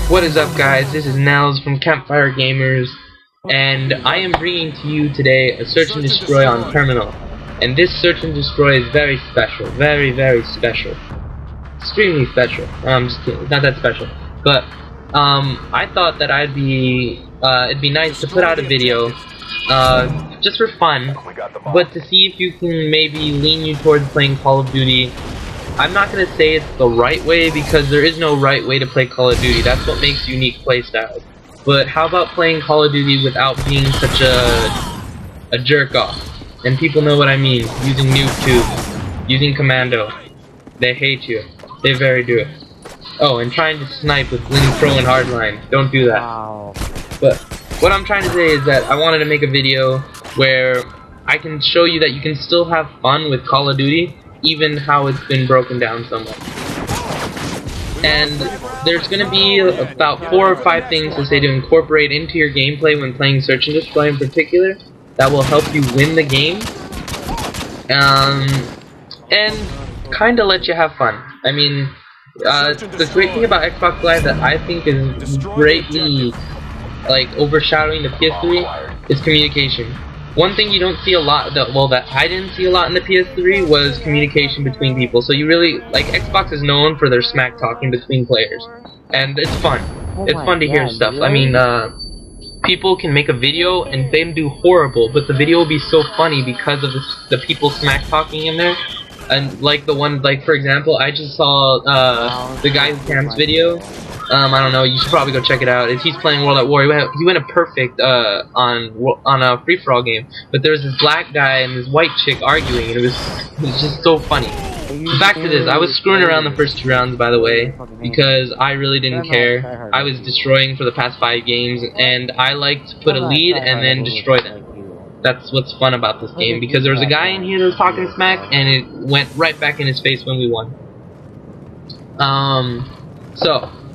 What is up, guys? This is NellZzz from Campfire Gamers, and I am bringing to you today a search and destroy on Terminal. And this search and destroy is very special, very, very special, extremely special. I'm just kidding, it's not that special, but I thought that it'd be nice to put out a video, just for fun, but to see if you can maybe lean you towards playing Call of Duty. I'm not going to say it's the right way, because there is no right way to play Call of Duty. That's what makes unique playstyles. But how about playing Call of Duty without being such a jerk-off? And people know what I mean. Using noob tubes, using commando. They hate you. They very do. Oh, and trying to snipe with Bling Pro and Hardline. Don't do that. Wow. But what I'm trying to say is that I wanted to make a video where I can show you that you can still have fun with Call of Duty, even how it's been broken down somewhat. And there's going to be about 4 or 5 things to say to incorporate into your gameplay when playing Search and Destroy in particular that will help you win the game, and kind of let you have fun. I mean, the great thing about Xbox Live that I think is greatly overshadowing the PS3 is communication. One thing you don't see a lot, that I didn't see a lot in the PS3, was communication between people. So you really, Xbox is known for their smack talking between players, and it's fun. It's fun to hear stuff. Really? I mean, people can make a video and they do horrible, but the video will be so funny because of the people smack talking in there. And like the one, for example, I just saw the guy who camps video. I don't know, you should probably go check it out. He's playing World at War. He went a perfect on a free-for-all game. But there was this black guy and this white chick arguing, and it was just so funny. Back to this, I was screwing around the first 2 rounds, by the way, because I really didn't care. I was destroying for the past 5 games, and I like to put a lead and then destroy them. That's what's fun about this game, because there was a guy in here that was talking smack, and it went right back in his face when we won.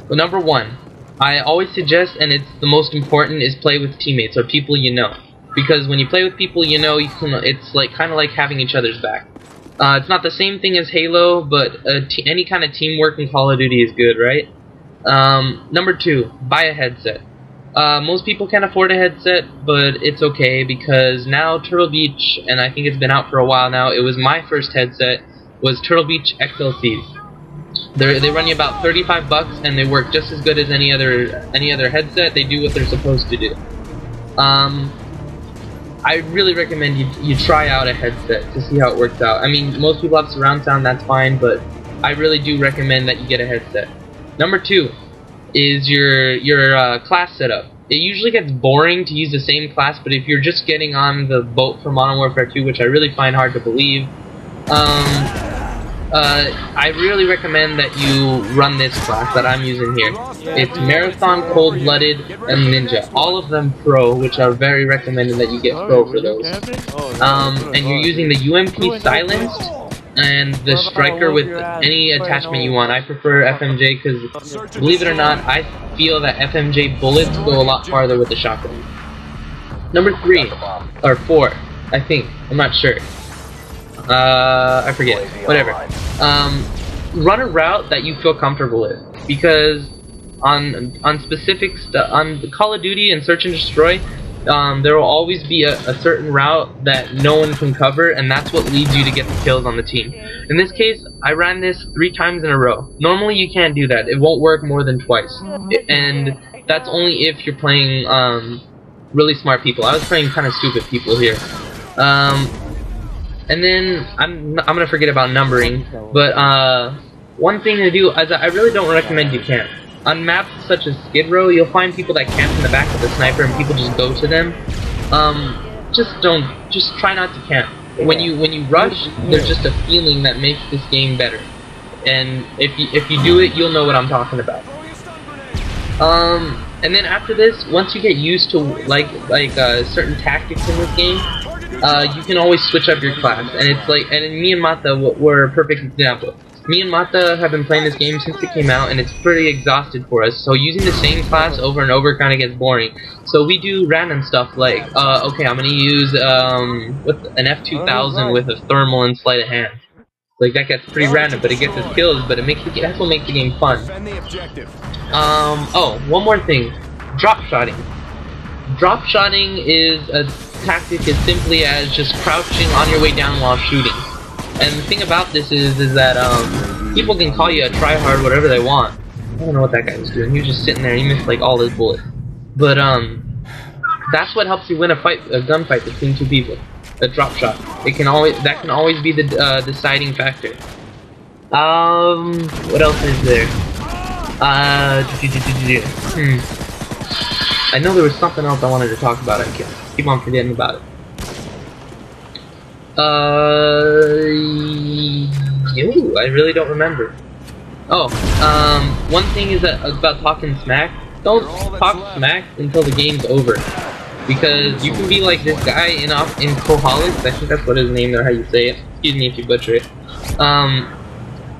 Well, number 1, I always suggest, and it's the most important, is play with teammates or people you know. Because when you play with people you know, it's kind of like having each other's back. It's not the same thing as Halo, but any kind of teamwork in Call of Duty is good, right? Number 2, buy a headset. Most people can't afford a headset, but it's okay, because now Turtle Beach, and I think it's been out for a while now, it was my first headset, was Turtle Beach XLCs. They run you about 35 bucks, and they work just as good as any other headset. They do what they're supposed to do. I really recommend you try out a headset to see how it works out. I mean, most people have surround sound, that's fine, but I really do recommend that you get a headset. Number 2 is your class setup. It usually gets boring to use the same class, but if you're just getting on the boat for Modern Warfare 2, which I really find hard to believe, I really recommend that you run this class that I'm using here. It's Marathon, Cold-Blooded, and Ninja. All of them pro, which are very recommended that you get pro for those. And you're using the UMP silenced and the striker with any attachment you want. I prefer FMJ because, believe it or not, I feel that FMJ bullets go a lot farther with the shotgun. Number 3, or 4, I think. I'm not sure. I forget. Whatever. Run a route that you feel comfortable with, because on Call of Duty and Search and Destroy, there will always be a certain route that no one can cover, and that's what leads you to get the kills on the team. In this case, I ran this 3 times in a row. Normally you can't do that. It won't work more than twice, and that's only if you're playing really smart people. I was playing kind of stupid people here. And then I'm gonna forget about numbering, but one thing to do is I really don't recommend you camp. On maps such as Skid Row, you'll find people that camp in the back of the sniper and people just go to them. Just try not to camp. When you rush, there's just a feeling that makes this game better. And if you do it, you'll know what I'm talking about. And then after this, once you get used to certain tactics in this game, you can always switch up your class. And it's and me and Mata were a perfect example. Me and Mata have been playing this game since it came out, and it's pretty exhausted for us. So using the same class over and over kind of gets boring. So we do random stuff like, okay, I'm gonna use with an F2000 with a thermal and sleight of hand. Like that gets pretty random, but it gets us kills. But it makes that's what makes the game fun. Oh, one more thing, drop shotting. Drop shotting is a tactic as simply as just crouching on your way down while shooting. And the thing about this is that people can call you a tryhard, whatever they want. I don't know what that guy was doing. He was just sitting there. He missed like all his bullets. But that's what helps you win a gunfight between two people. A drop shot. That can always be the deciding factor. What else is there? I know there was something else I wanted to talk about. I keep on forgetting about it. I really don't remember. Oh, one thing is that about talking smack. Don't talk smack until the game's over, because you can be like this guy in Koholics. I think that's what his name or how you say it. Excuse me if you butcher it.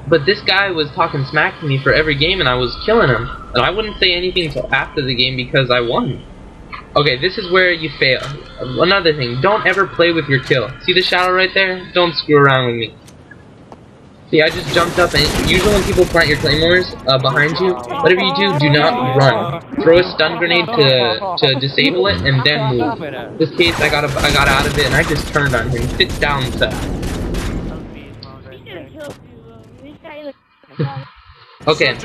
But this guy was talking smack to me for every game, and I was killing him. And I wouldn't say anything until after the game because I won. Okay, this is where you fail. Another thing, don't ever play with your kill. See the shadow right there? Don't screw around with me. See, I just jumped up, and usually when people plant your claymores behind you, whatever you do not run. Throw a stun grenade to disable it, and then move. In this case, I got out of it, and I just turned on him. Sit down, sir. Okay,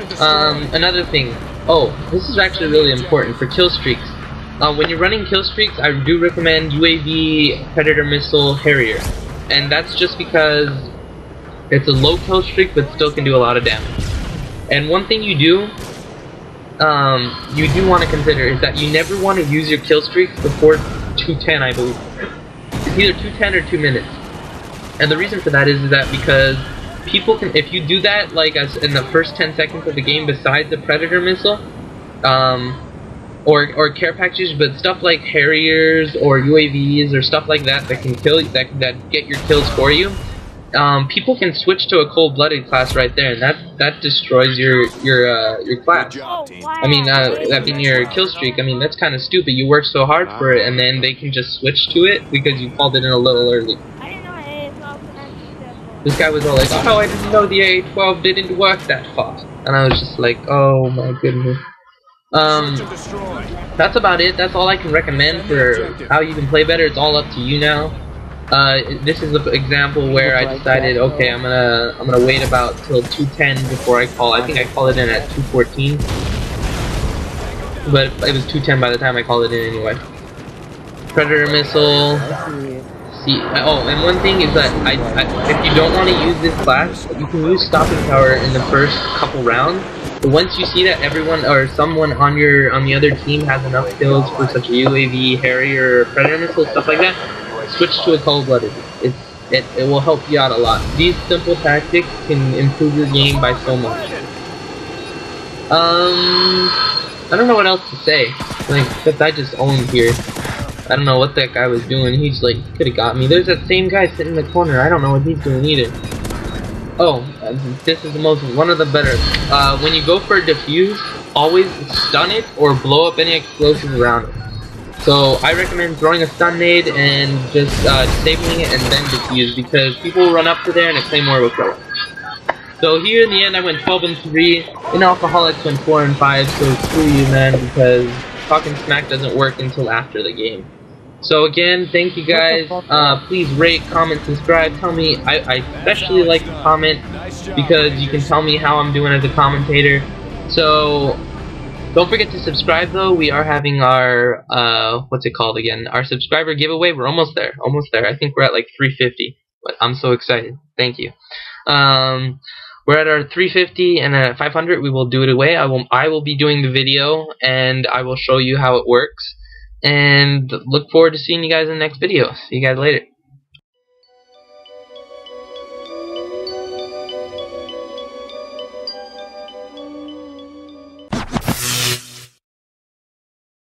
another thing. Oh, this is actually really important for kill streaks. When you're running kill streaks, I do recommend UAV, Predator Missile, Harrier. And that's just because it's a low kill streak, but still can do a lot of damage. And one thing you do want to consider is that you never want to use your kill streaks before 2:10, I believe. It's either 2:10 or 2 minutes. And the reason for that is that because people can, if you do that like as in the first 10 seconds of the game, besides the Predator Missile, or care packages, but stuff like Harriers or UAVs or stuff like that can kill that get your kills for you. People can switch to a cold-blooded class right there, and that destroys your class. I mean, your kill streak. I mean, that's kind of stupid. You worked so hard for it, and then they can just switch to it because you called it in a little early. This guy was all like, "Oh, I didn't know the A12 didn't work that fast," and I was just like, "Oh my goodness." That's about it. That's all I can recommend for how you can play better. It's all up to you now. This is an example where I decided, okay, I'm gonna wait about till 2:10 before I call. I think I called it in at 2:14, but it was 2:10 by the time I called it in anyway. Predator Missile. See, oh, and one thing is that if you don't want to use this class, you can use Stopping Power in the first couple rounds. But once you see that everyone or someone on the other team has enough kills for such a UAV, Harrier, Predator Missile, stuff like that, switch to a cold-blooded. It will help you out a lot. These simple tactics can improve your game by so much. I don't know what else to say. Like, except I just owned here. I don't know what that guy was doing. He's like, could have got me. There's that same guy sitting in the corner. I don't know what he's doing either. Oh, this is one of the better. When you go for a defuse, always stun it or blow up any explosives around it. So I recommend throwing a stun nade and just disabling it and then defuse, because people will run up to there and a claymore will kill it. So here in the end I went 12-3. In Alcoholics went 4-5. So screw you, man, because talking smack doesn't work until after the game. So again, thank you guys. Please rate, comment, subscribe. Tell me. I especially like to comment because you can tell me how I'm doing as a commentator. So don't forget to subscribe though. We are having our what's it called again? Our subscriber giveaway. We're almost there. Almost there. I think we're at like 350. But I'm so excited. Thank you. We're at our 350 and at 500 we will do it away. I will be doing the video and I will show you how it works. And look forward to seeing you guys in the next video. See you guys later.